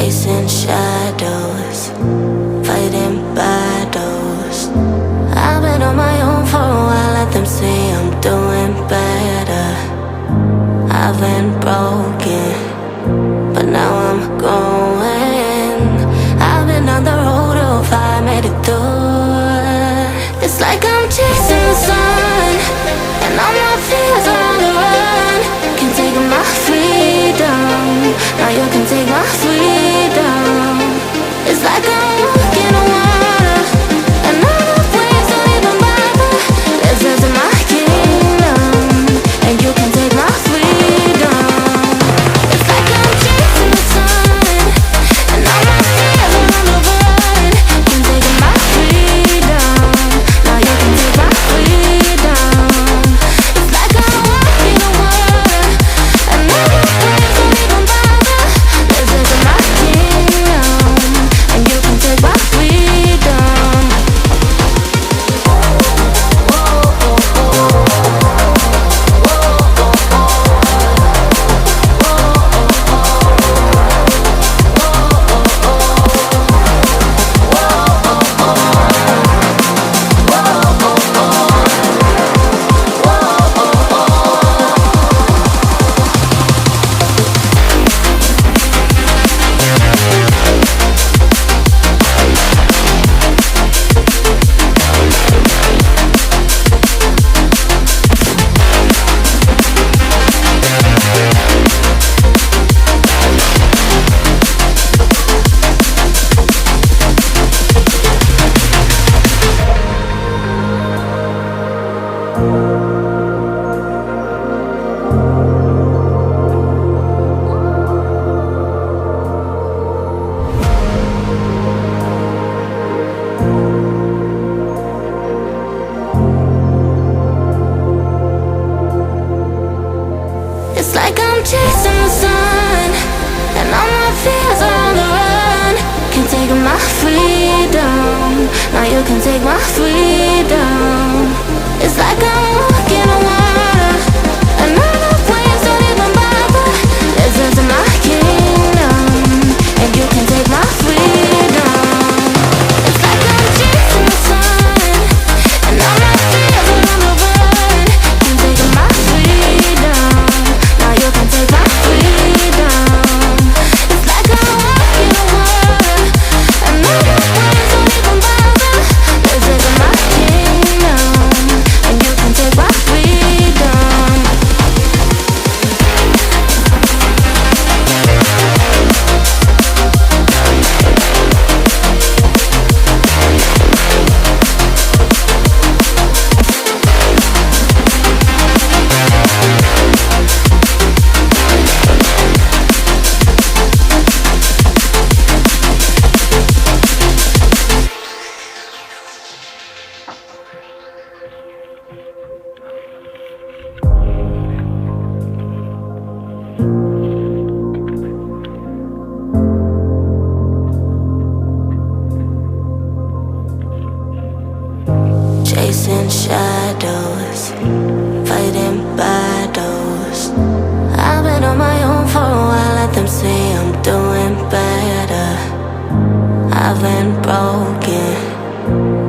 chasing shadows, fighting battles. I've been on my own for a while, let them say I'm doing better. I've been broken, but now I'm going. I've been on the road of I made it through. It's like I'm chasing the sun, and all my fears are on the run. Can't take my freedom, now you can take my freedom. It's like I'm walking on water, and all the waves don't even bother. This is my kingdom, and you can take my freedom. It's like I'm chasing the sun, and all my fears are on the run. Can't take my freedom, now you can take my freedom. It's like I'm walking on water, and all the waves don't even bother. This is my kingdom, and you can take my freedom. It's like I'm chasing the sun, and all my fears are on the run. Can't take my freedom, now you can take my freedom. It's like I'm walking on water, and all the waves don't even bother. This is my kingdom, and you can take my freedom. It's like I'm chasing the sun, and all my fears are on the run. Can't take my freedom, now you can take my freedom. It's like I'm walking on water, and all the waves don't even bother. This is my kingdom, and you can take my freedom. Chasing shadows, fighting battles. I've been on my own for a while, let them say I'm doing better. I've been broken,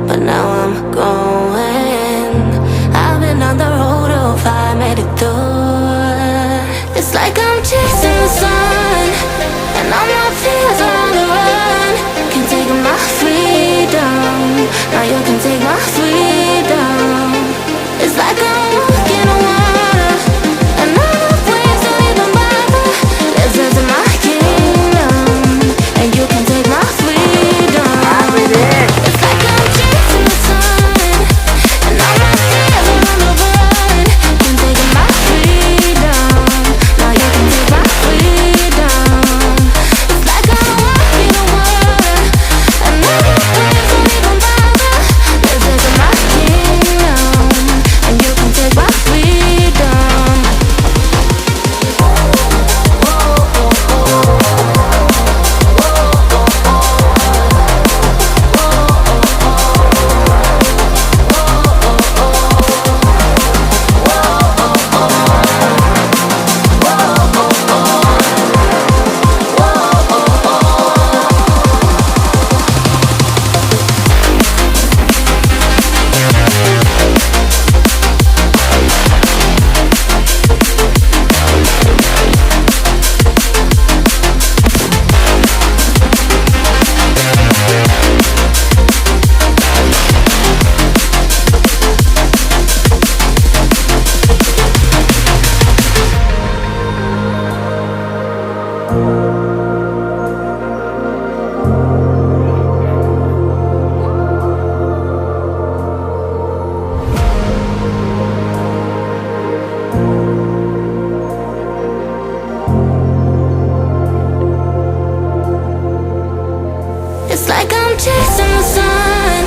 but now I'm going. I've been on the road of I made it through. It's like I'm chasing the sun, and all my fears are on the run. Can't take my freedom, now you can take my freedom. It's like I'm walking on water, and all the waves don't even bother. This is my kingdom, and you can take my freedom. It's like I'm chasing the sun, and all my fears are on the run. Can't take my freedom, now you can take my freedom. It's like I'm walking on water, and all the waves don't even bother. This is my It's like I'm chasing the sun,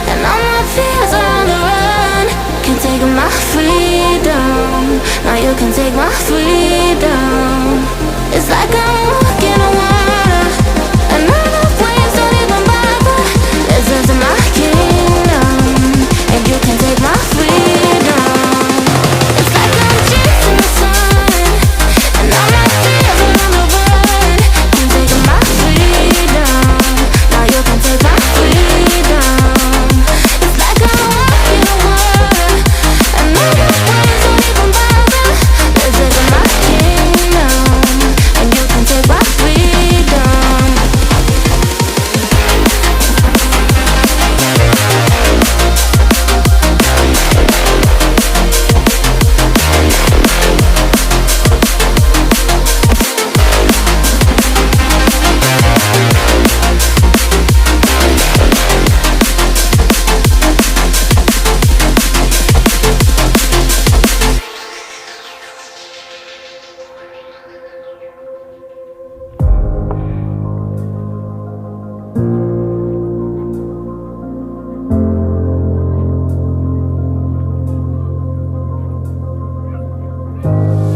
and all my fears are on the run. Can't take my freedom, now you can take my freedom. It's like I'm walking on water, and all the waves don't even bother. Listen to my kingdom, and you can take my freedom. It's like I'm chasing the sun, and all my fears are on the run. Can't take my freedom, now you can take my freedom. It's like I'm walking on water, and all the waves don't even bother. Listen to my kingdom, and you can take my freedom.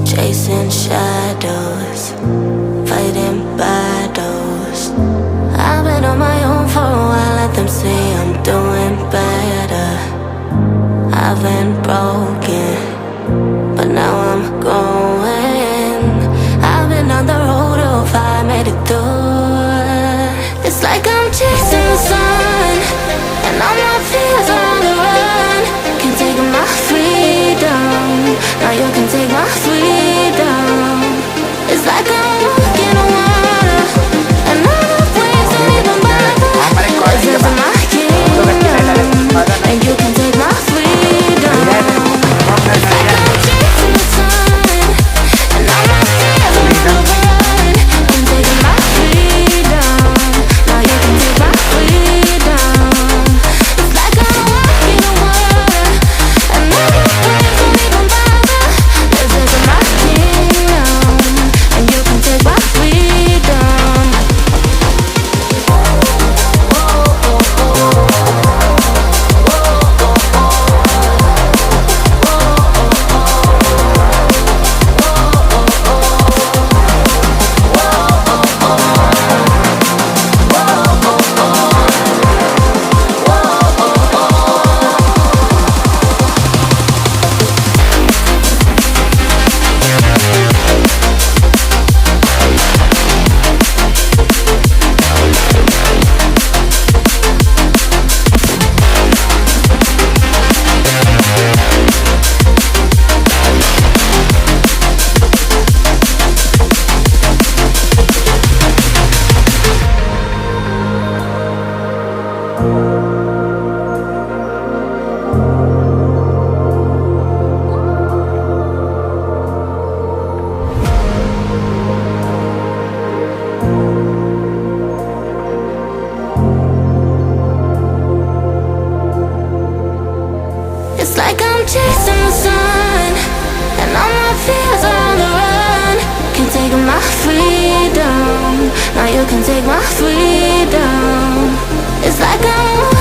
Chasing shadows, fighting battles. I've been on my own for a while, let them say I'm doing better. I've been broken, but now I'm going. I've been on the road of fire, made it through. It's like I'm chasing the sun, and all my fears are on the run. Can't take my freedom, now you can take my freedom. It's like I'm walking on water, and all the waves don't even bother. Listen to my kingdom, and you can take my freedom. It's like I'm chasing the sun, and all my fears are on the run. Can't take my freedom, now you can take my freedom. It's like I'm walking on water, and all the waves don't even bother. Listen to my kingdom, and you can take my freedom. It's like I'm chasing the sun, and all my fears are on the run. Can't take my freedom, now you can take my freedom. It's like I'm